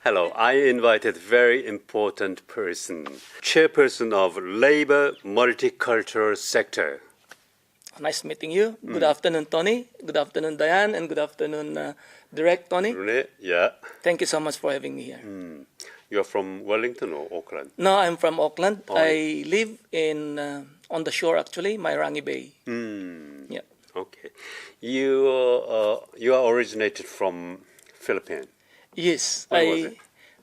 Hello, I invited very important person, chairperson of Labor Multicultural Sector. Nice meeting you. Good afternoon, Tony. Good afternoon, Diane. And good afternoon, Direct Tony. Rene, yeah. Thank you so much for having me here. You're from Wellington or Auckland? No, I'm from Auckland. Oh, I live in on the shore, actually, Mairangi Bay. Yeah. Okay. You are originated from Philippines. Yes, When was it?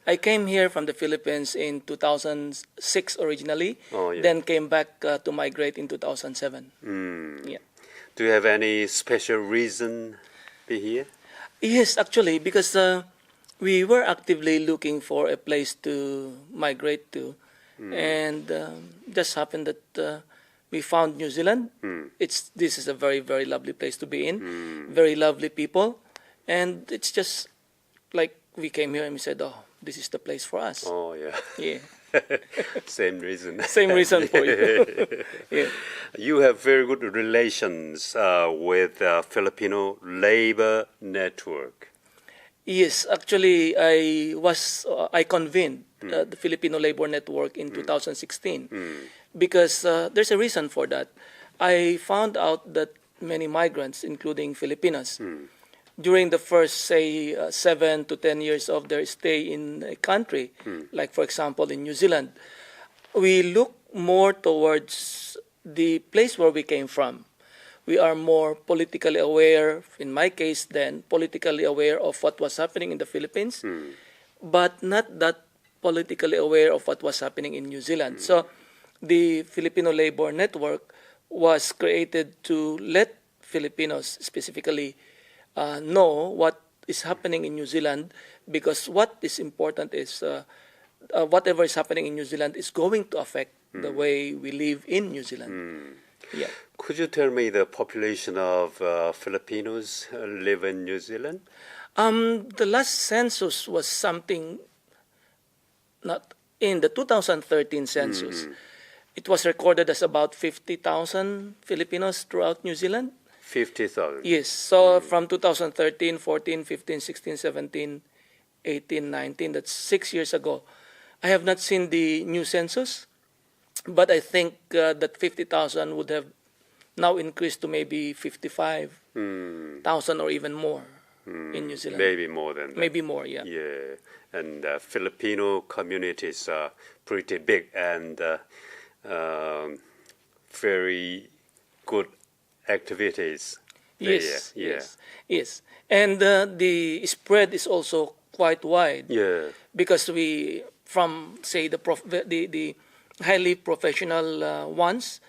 I came here from the Philippines in 2006 originally, Oh, yeah. then came back to migrate in 2007. Yeah. Do you have any special reason be here? Yes, actually, because we were actively looking for a place to migrate to, and just happened that we found New Zealand. This is a very, very lovely place to be in, very lovely people, and it's just like we came here and we said, "Oh, this is the place for us." Oh, yeah. Yeah. Same reason. Same reason for you. Yeah. You have very good relations with Filipino Labor Network. Yes, actually, I convened the Filipino Labor Network in 2016 because there's a reason for that. I found out that many migrants, including Filipinos, during the first, say, 7 to 10 years of their stay in a country, like for example in New Zealand, we look more towards the place where we came from. We are more politically aware, in my case then, politically aware of what was happening in the Philippines, but not that politically aware of what was happening in New Zealand. So the Filipino Labor Network was created to let Filipinos specifically know what is happening in New Zealand, because what is important is whatever is happening in New Zealand is going to affect the way we live in New Zealand. Yeah. Could you tell me the population of Filipinos live in New Zealand? The last census was something, not in the 2013 census. It was recorded as about 50,000 Filipinos throughout New Zealand. 50,000. Yes, so from 2013, 14, 15, 16, 17, 18, 19, that's 6 years ago. I have not seen the new census, but I think that 50,000 would have now increased to maybe 55,000 or even more in New Zealand. Maybe more than that. Maybe more, yeah. Yeah, and Filipino communities are pretty big and very good activities. Yes, there. yes, yes. And the spread is also quite wide. Yeah. Because we, from say the highly professional ones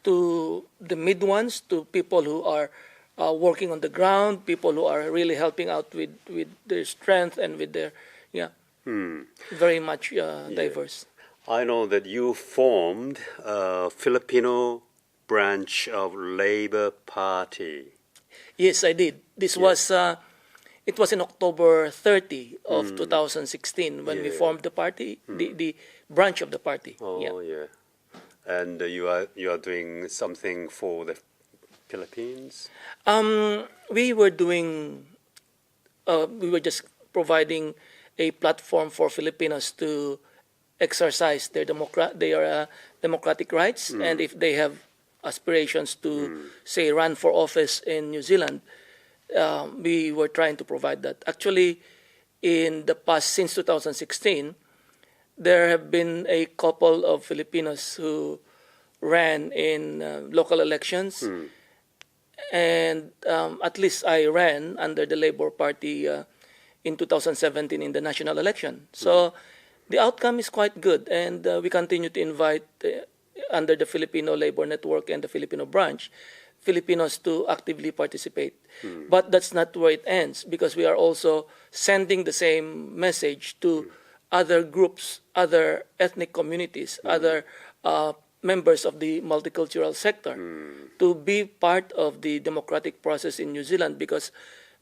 to the mid ones to people who are working on the ground, people who are really helping out with their strength and with their very much diverse. I know that you formed a Filipino branch of Labor Party. Yes, I did. This was it was in October 30 of 2016 when we formed the party, the branch of the party. Oh, yeah. And you are doing something for the Philippines? We were doing, we were just providing a platform for Filipinos to exercise their democratic rights, and if they have aspirations to, say, run for office in New Zealand, we were trying to provide that. Actually, in the past, since 2016, there have been a couple of Filipinos who ran in local elections, and at least I ran under the Labor Party in 2017 in the national election. So the outcome is quite good, and we continue to invite under the Filipino Labor Network and the Filipino branch, Filipinos to actively participate. But that's not where it ends, because we are also sending the same message to other groups, other ethnic communities, other members of the multicultural sector to be part of the democratic process in New Zealand, because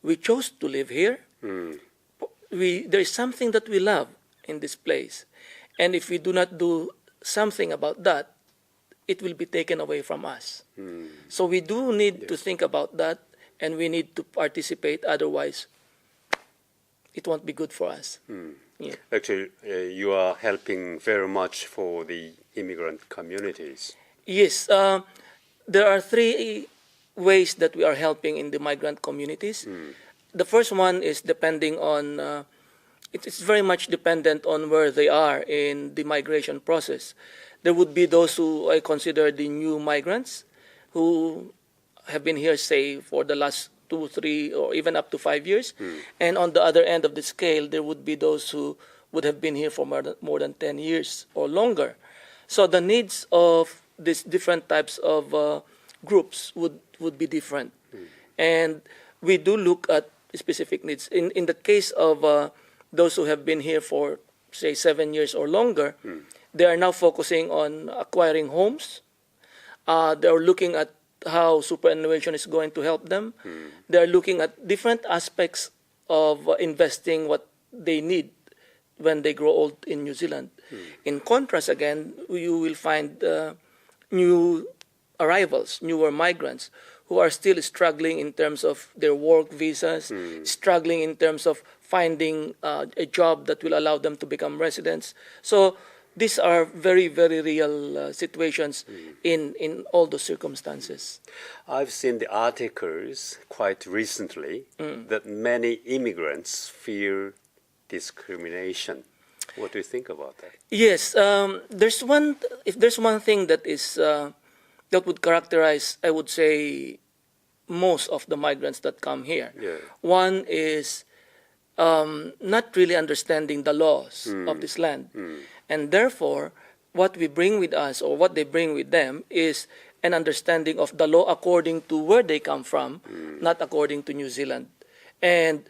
we chose to live here. There is something that we love in this place. And if we do not do something about that, it will be taken away from us. So we do need to think about that, and we need to participate. Otherwise, it won't be good for us. Yeah. Actually, you are helping very much for the immigrant communities. Yes, there are three ways that we are helping in the migrant communities. The first one is depending on, it's very much dependent on where they are in the migration process. There would be those who I consider the new migrants who have been here, say, for the last 2, 3, or even up to 5 years. And on the other end of the scale, there would be those who would have been here for more than 10 years or longer. So the needs of these different types of groups would be different. And we do look at specific needs. In the case of those who have been here for, say, 7 years or longer, they are now focusing on acquiring homes. They are looking at how superannuation is going to help them. They are looking at different aspects of investing what they need when they grow old in New Zealand. In contrast, again, you will find new arrivals, newer migrants, who are still struggling in terms of their work visas, struggling in terms of finding a job that will allow them to become residents. So these are very, very real situations in all those circumstances. I've seen the articles quite recently that many immigrants fear discrimination. What do you think about that? Yes, if there's one thing that is that would characterize, I would say, most of the migrants that come here. Yeah. One is not really understanding the laws of this land. And therefore, what we bring with us, or what they bring with them, is an understanding of the law according to where they come from, not according to New Zealand. And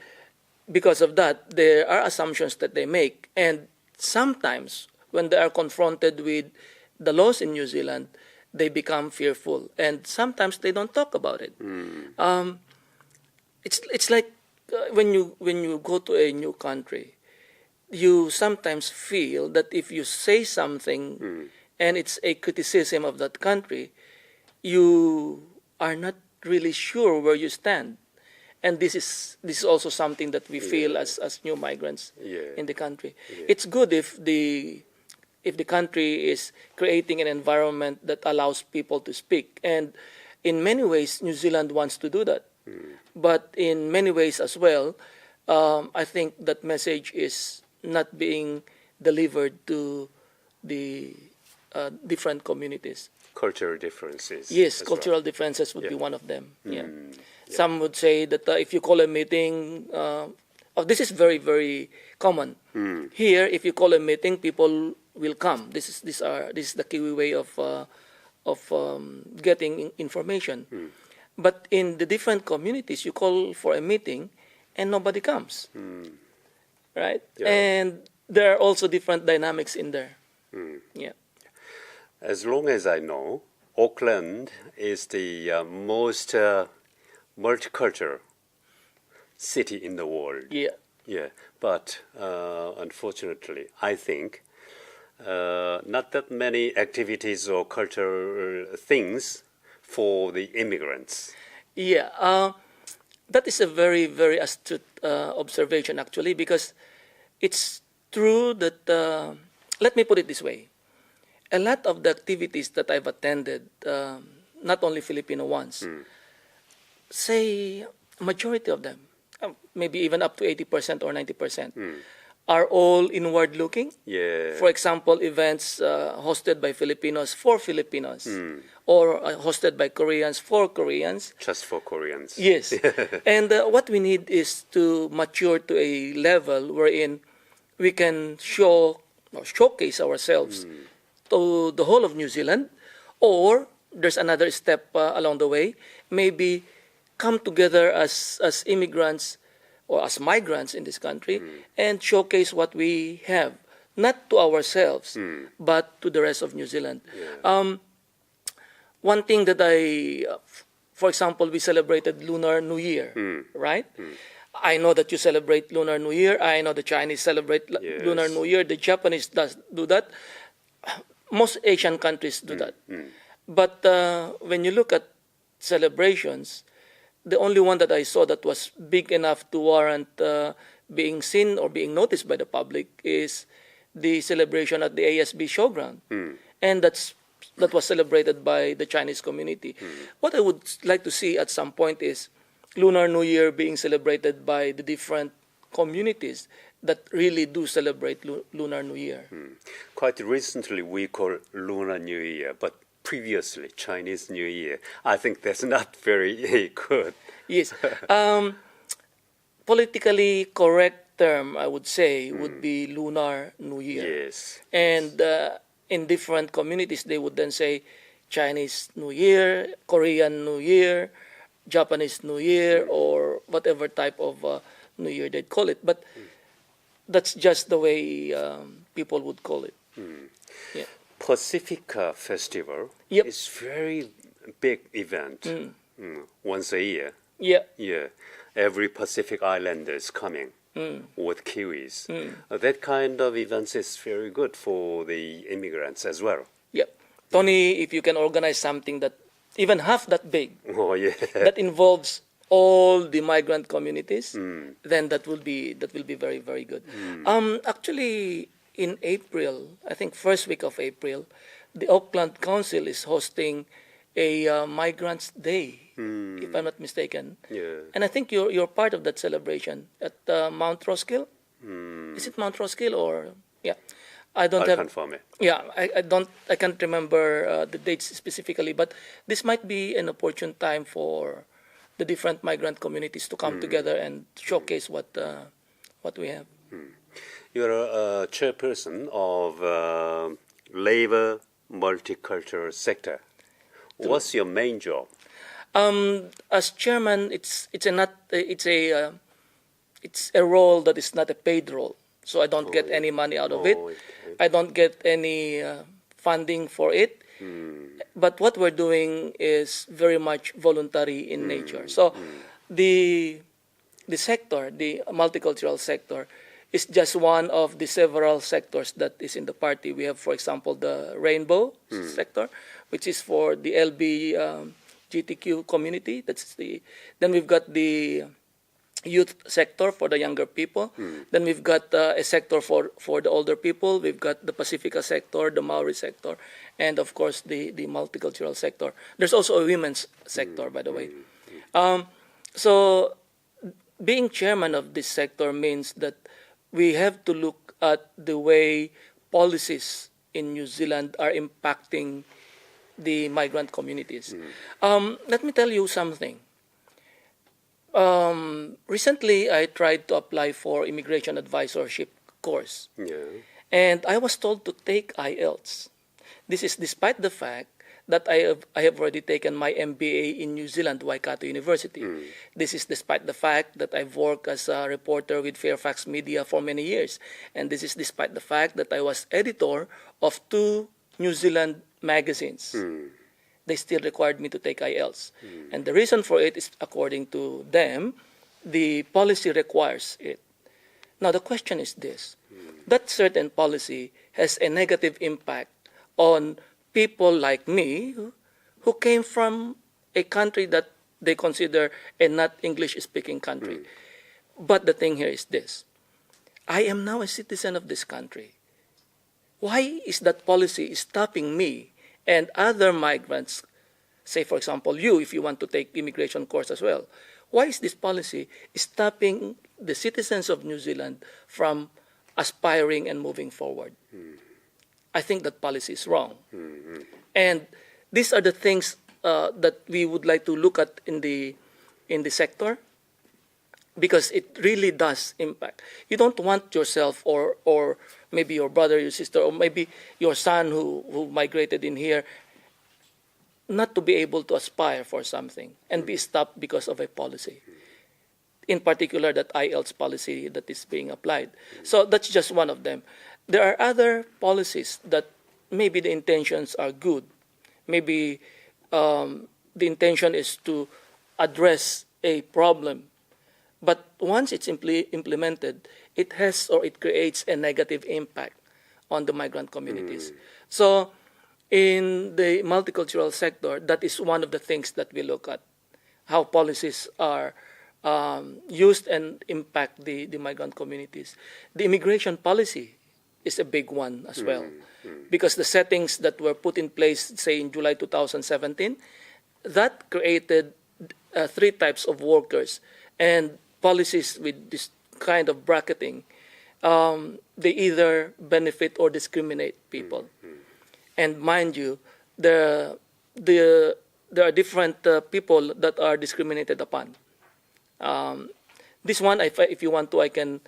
because of that, there are assumptions that they make. And sometimes, when they are confronted with the laws in New Zealand, they become fearful. And sometimes they don't talk about it. It's like when you go to a new country, you sometimes feel that if you say something and it's a criticism of that country, you are not really sure where you stand. And this is also something that we feel as new migrants in the country. It's good if the country is creating an environment that allows people to speak. And in many ways, New Zealand wants to do that. But in many ways as well, I think that message is not being delivered to the different communities. Cultural differences. Yes, as cultural well. differences would be one of them. Some would say that if you call a meeting, this is very, very common. Here, if you call a meeting, people will come. This is the Kiwi way of getting information. But in the different communities, you call for a meeting and nobody comes. Right? Yeah. And there are also different dynamics in there. Yeah. As long as I know, Auckland is the most multicultural city in the world. Yeah. Yeah, but unfortunately, I think not that many activities or cultural things for the immigrants. Yeah. That is a very, very astute observation, actually, because it's true that, let me put it this way. A lot of the activities that I've attended, not only Filipino ones, say majority of them, maybe even up to 80% or 90%, are all inward looking. Yeah. For example, events hosted by Filipinos for Filipinos, or hosted by Koreans for Koreans. Just for Koreans. Yes. And what we need is to mature to a level wherein we can showcase ourselves to the whole of New Zealand, or there's another step along the way, maybe come together as immigrants or as migrants in this country and showcase what we have, not to ourselves, but to the rest of New Zealand. Yeah. One thing that for example, we celebrated Lunar New Year, right? I know that you celebrate Lunar New Year. I know the Chinese celebrate Lunar New Year. The Japanese do that. Most Asian countries do that. But when you look at celebrations, the only one that I saw that was big enough to warrant being seen or being noticed by the public is the celebration at the ASB showground, and that was celebrated by the Chinese community. What I would like to see at some point is Lunar New Year being celebrated by the different communities that really do celebrate Lunar New Year. Quite recently, we call Lunar New Year, but previously Chinese New Year. I think that's not very good. Yes. Politically correct term, I would say, would be Lunar New Year. Yes. And in different communities, they would then say Chinese New Year, Korean New Year, Japanese New Year, or whatever type of New Year they'd call it. But that's just the way people would call it. Yeah. Pacifica Festival Yep. is very big event. Once a year. Yeah. Yeah. Every Pacific Islander is coming with Kiwis. That kind of events is very good for the immigrants as well. Yeah. Tony, if you can organize something that even half that big, Oh yeah. that involves all the migrant communities, then that will be very, very good. Actually, in April, I think first week of April, the Auckland Council is hosting a Migrants Day, if I'm not mistaken. Yeah. And I think you're part of that celebration at Mount Roskill. Is it Mount Roskill or yeah? I don't I'll have. confirm it. Yeah, I can't remember the dates specifically, but this might be an opportune time for the different migrant communities to come together and showcase what we have. You're a chairperson of labor multicultural sector. What's your main job? As chairman, it's a role that is not a paid role, so I don't get any money out of it. Okay. I don't get any funding for it. But what we're doing is very much voluntary in nature. So the sector, the multicultural sector, is just one of the several sectors that is in the party. We have, for example, the rainbow sector, which is for the LGBTQ community. Then we've got the youth sector for the younger people. Then we've got a sector for the older people. We've got the Pacifica sector, the Maori sector, and of course the multicultural sector. There's also a women's sector, by the way. So being chairman of this sector means that we have to look at the way policies in New Zealand are impacting the migrant communities. Let me tell you something. Recently, I tried to apply for immigration advisorship course, and I was told to take IELTS. This is despite the fact that I have already taken my MBA in New Zealand, Waikato University. This is despite the fact that I've worked as a reporter with Fairfax Media for many years, and this is despite the fact that I was editor of 2 New Zealand magazines. They still required me to take IELTS. And the reason for it is, according to them, the policy requires it. Now, the question is this. That certain policy has a negative impact on people like me who came from a country that they consider a not English-speaking country. But the thing here is this. I am now a citizen of this country. Why is that policy stopping me and other migrants, say for example you, if you want to take immigration course as well, why is this policy stopping the citizens of New Zealand from aspiring and moving forward? I think that policy is wrong. And these are the things that we would like to look at in the sector, because it really does impact. You don't want yourself or maybe your brother, your sister, or maybe your son who migrated in here not to be able to aspire for something and be stopped because of a policy. In particular, that IELTS policy that is being applied. So that's just one of them. There are other policies that maybe the intentions are good. Maybe the intention is to address a problem. But once it's implemented, it has or it creates a negative impact on the migrant communities. So in the multicultural sector, that is one of the things that we look at. how policies are used and impact the migrant communities. The immigration policy is a big one as well, because the settings that were put in place, say in July 2017, that created three types of workers, and policies with this kind of bracketing, they either benefit or discriminate people. And mind you, there are different people that are discriminated upon. This one, if you want to, I can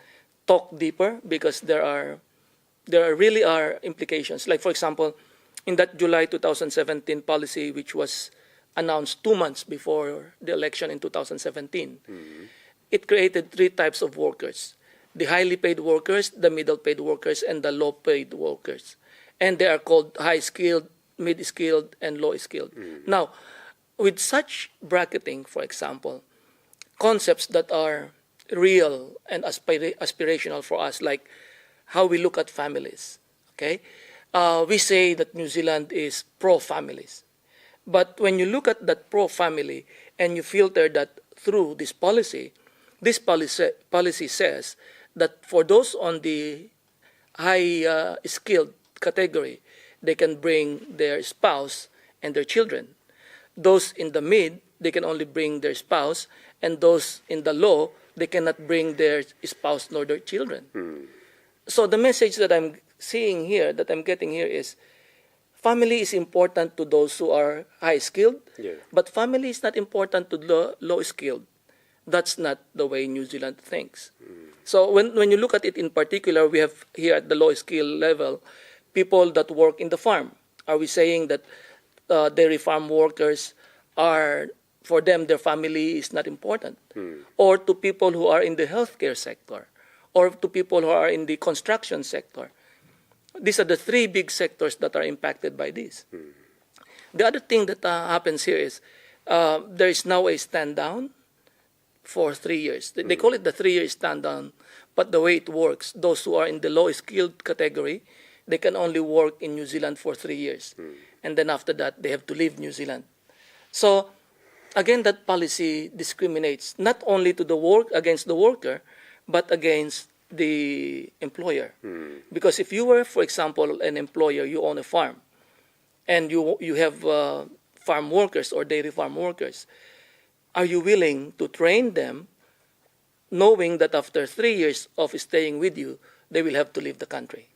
talk deeper, because there really are implications. Like, for example, in that July 2017 policy, which was announced 2 months before the election in 2017, it created three types of workers: the highly paid workers, the middle paid workers, and the low paid workers. And they are called high skilled, mid skilled, and low skilled. Now, with such bracketing, for example, concepts that are real and aspirational for us, like how we look at families. Okay, we say that New Zealand is pro-families, but when you look at that pro-family and you filter that through this policy says that for those on the high skilled category, they can bring their spouse and their children. Those in the mid, they can only bring their spouse, and those in the low, they cannot bring their spouse nor their children. So the message that I'm seeing here, that I'm getting here, is family is important to those who are high skilled, but family is not important to low skilled. That's not the way New Zealand thinks. So when you look at it in particular, we have here at the low skill level people that work in the farm. Are we saying that dairy farm workers are, for them, their family is not important? Or to people who are in the healthcare sector, or to people who are in the construction sector? These are the three big sectors that are impacted by this. The other thing that happens here is there is now a stand down for 3 years. They call it the 3-year stand down, but the way it works, those who are in the low skilled category, they can only work in New Zealand for 3 years. And then after that, they have to leave New Zealand. So again, that policy discriminates not only to the against the worker, but against the employer. Because if you were, for example, an employer, you own a farm, and you have farm workers or dairy farm workers, are you willing to train them knowing that after 3 years of staying with you, they will have to leave the country?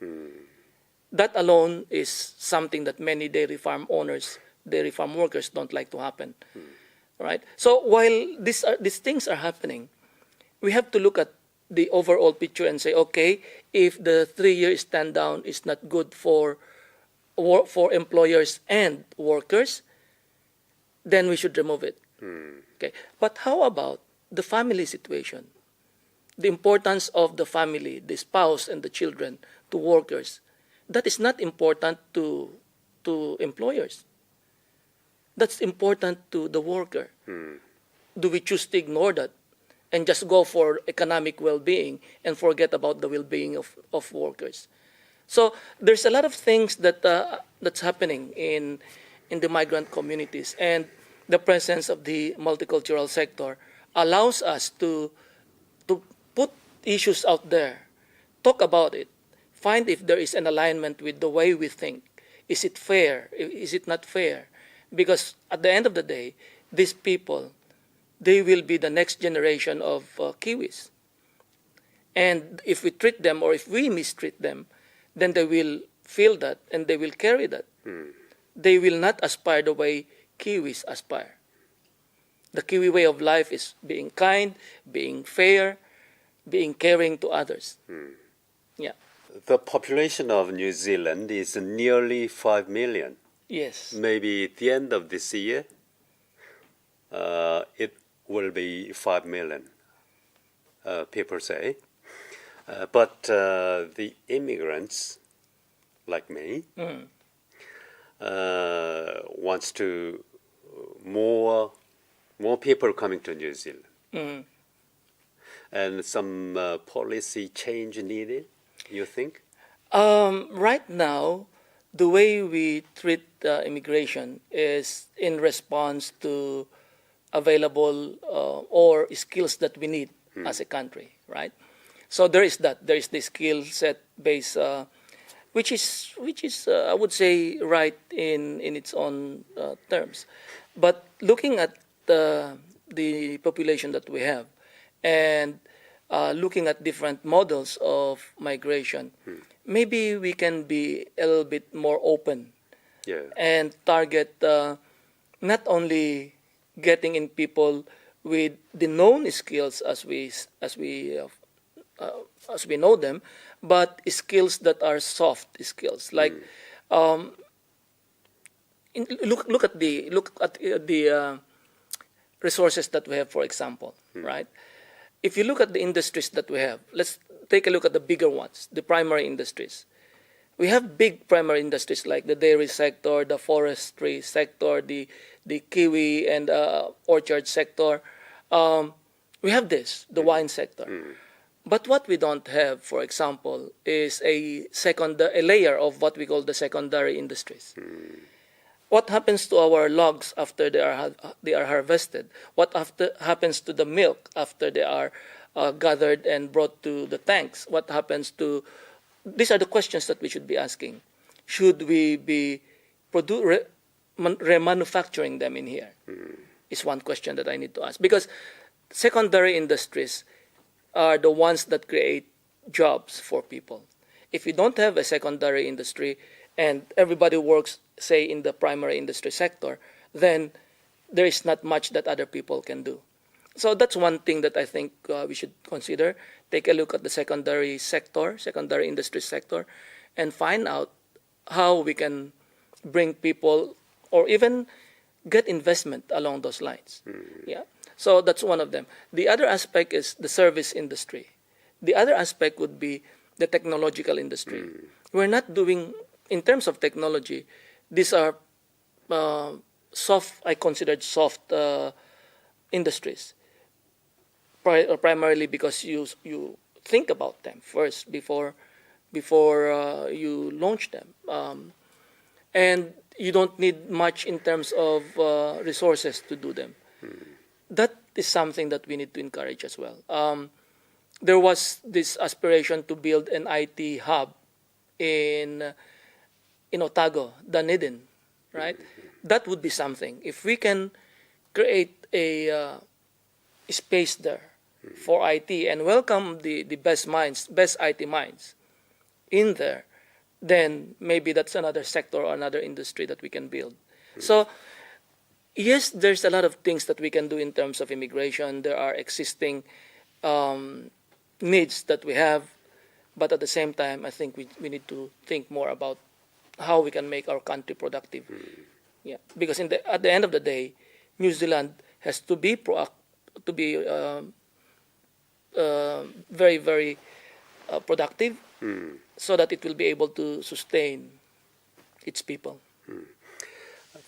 That alone is something that many dairy farm owners, dairy farm workers don't like to happen. Right? So while these things are happening, we have to look at the overall picture and say, okay, if the 3-year stand down is not good for employers and workers, then we should remove it. Okay. But how about the family situation? The importance of the family, the spouse and the children, to workers, that is not important to employers. That's important to the worker. Do we choose to ignore that and just go for economic well-being and forget about the well-being of workers? So there's a lot of things that's happening in the migrant communities, and the presence of the multicultural sector allows us to put issues out there, talk about it, find if there is an alignment with the way we think. Is it fair? Is it not fair? Because at the end of the day, these people, they will be the next generation of Kiwis. And if we treat them, or if we mistreat them, then they will feel that and they will carry that. They will not aspire the way Kiwis aspire. The Kiwi way of life is being kind, being fair, being caring to others. Yeah. The population of New Zealand is nearly 5 million. Yes. Maybe at the end of this year, it will be 5 million, people say. But the immigrants, like me, wants to more people coming to New Zealand. And some policy change needed, you think? Right now, the way we treat immigration is in response to available or skills that we need as a country, right? So there is that. There is the skill set base, which is I would say right in its own terms. But looking at the population that we have, and looking at different models of migration, maybe we can be a little bit more open and target not only getting in people with the known skills as we know them, but skills that are soft skills. Like look at the resources that we have, for example, right? If you look at the industries that we have, let's take a look at the bigger ones, the primary industries. We have big primary industries like the dairy sector, the forestry sector, the kiwi and orchard sector. We have the wine sector. But what we don't have, for example, is a layer of what we call the secondary industries. What happens to our logs after they are harvested? What happens to the milk after they are gathered and brought to the tanks? What happens to... These are the questions that we should be asking. Should we be remanufacturing them in here? Is one question that I need to ask. Because secondary industries are the ones that create jobs for people. If you don't have a secondary industry and everybody works, say, in the primary industry sector, then there is not much that other people can do. So that's one thing that I think we should consider. Take a look at the secondary industry sector, and find out how we can bring people or even get investment along those lines. Yeah. So that's one of them. The other aspect is the service industry. The other aspect would be the technological industry. We're not doing, in terms of technology, these are I considered soft industries. Primarily because you think about them first before you launch them. And you don't need much in terms of resources to do them. That is something that we need to encourage as well. There was this aspiration to build an IT hub in Otago, Dunedin, right? That would be something. If we can create a space there for IT and welcome the best IT minds in there, then maybe that's another sector or another industry that we can build. So, yes, there's a lot of things that we can do in terms of immigration. There are existing needs that we have, but at the same time, I think we need to think more about how we can make our country productive. Yeah, because at the end of the day, New Zealand has to be very, very productive, so that it will be able to sustain its people.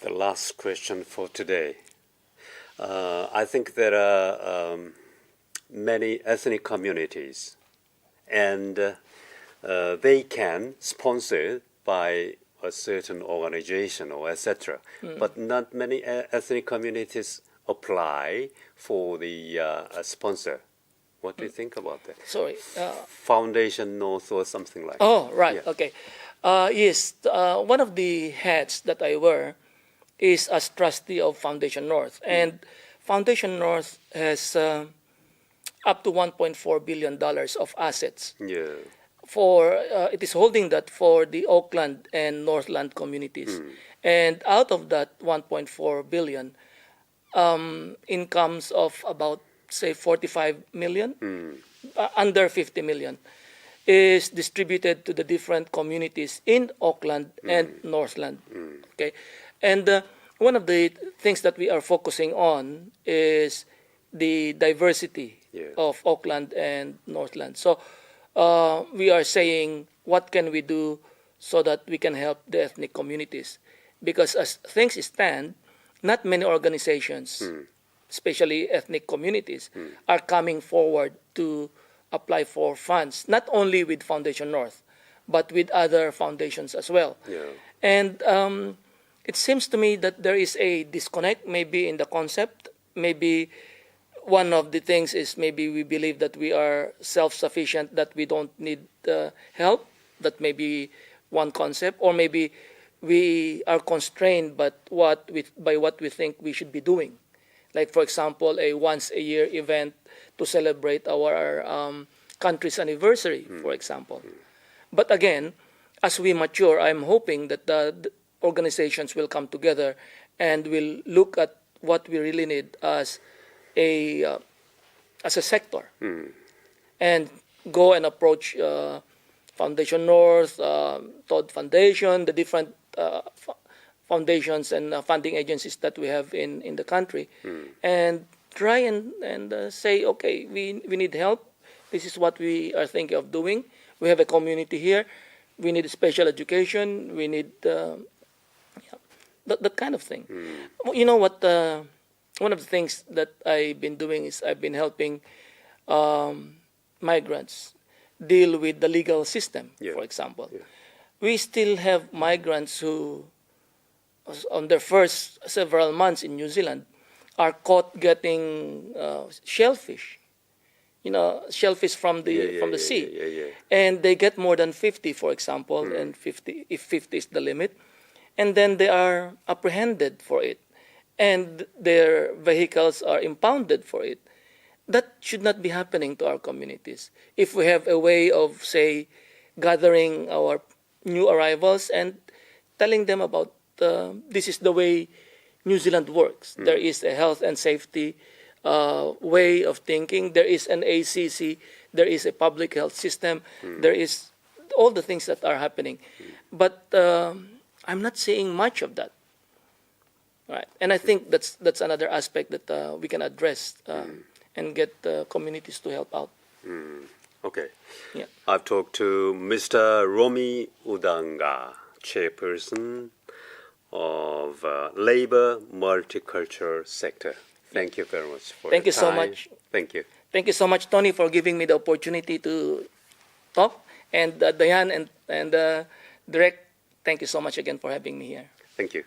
The last question for today. I think there are many ethnic communities, and they can sponsor by a certain organization or etc. But not many ethnic communities apply for the sponsor. What do you think about that? Sorry. Foundation North or something like that. Oh, right. Yeah. Okay. Yes, one of the hats that I wear is as trustee of Foundation North. And Foundation North has up to $1.4 billion of assets. Yeah. It is holding that for the Auckland and Northland communities. And out of that 1.4 billion, incomes of about, say, 45 million, under 50 million, is distributed to the different communities in Auckland and Northland. Okay, and one of the things that we are focusing on is the diversity of Auckland and Northland. So we are saying, what can we do so that we can help the ethnic communities? Because as things stand, not many organizations, especially ethnic communities, are coming forward to apply for funds, not only with Foundation North, but with other foundations as well. Yeah. And it seems to me that there is a disconnect maybe in the concept maybe one of the things is maybe we believe that we are self-sufficient, that we don't need help. That may be one concept, or maybe we are constrained by what we think we should be doing. Like, for example, a once-a-year event to celebrate our country's anniversary, for example. But again, as we mature, I'm hoping that the organizations will come together and will look at what we really need as a sector, and go and approach Foundation North, Todd Foundation, the different foundations and funding agencies that we have in the country, and try and say, okay, we need help. This is what we are thinking of doing. We have a community here. We need special education. We need that kind of thing. You know what? One of the things that I've been doing is I've been helping migrants deal with the legal system, for example. We still have migrants who, on their first several months in New Zealand, are caught getting shellfish. Shellfish from the sea. And they get more than 50, for example, and 50 if 50 is the limit. And then they are apprehended for it. And their vehicles are impounded for it. That should not be happening to our communities. If we have a way of, say, gathering our new arrivals and telling them about this is the way New Zealand works. There is a health and safety way of thinking. There is an ACC. There is a public health system. There is all the things that are happening. But I'm not seeing much of that. Right. And I think that's another aspect that we can address and get communities to help out. Okay. Yeah. I've talked to Mr. Romy Udanga, chairperson of Labor Multicultural Sector. Thank you very much for Thank your you so time. much. Thank you. Thank you so much, Tony, for giving me the opportunity to talk. And Diane and Direct, thank you so much again for having me here. Thank you.